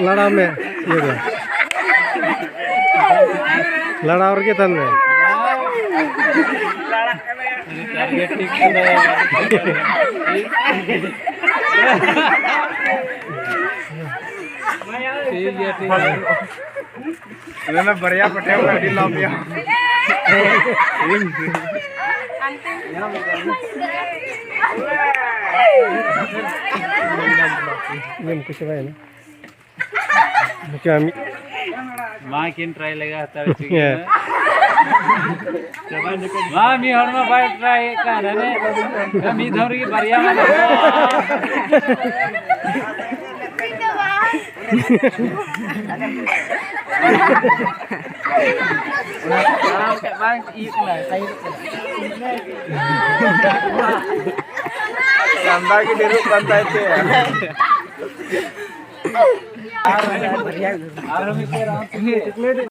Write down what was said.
लड़ा में ये दे लड़ा और के तन में ना बढ़िया पटेल गाड़ी ला दिया निम कुछ है ना क्या माँ किन ट्राई लगा था माँ मी हर में बाइक ट्राई कर रहे हैं मी धर की बढ़िया में चंदा की डेरू बनता है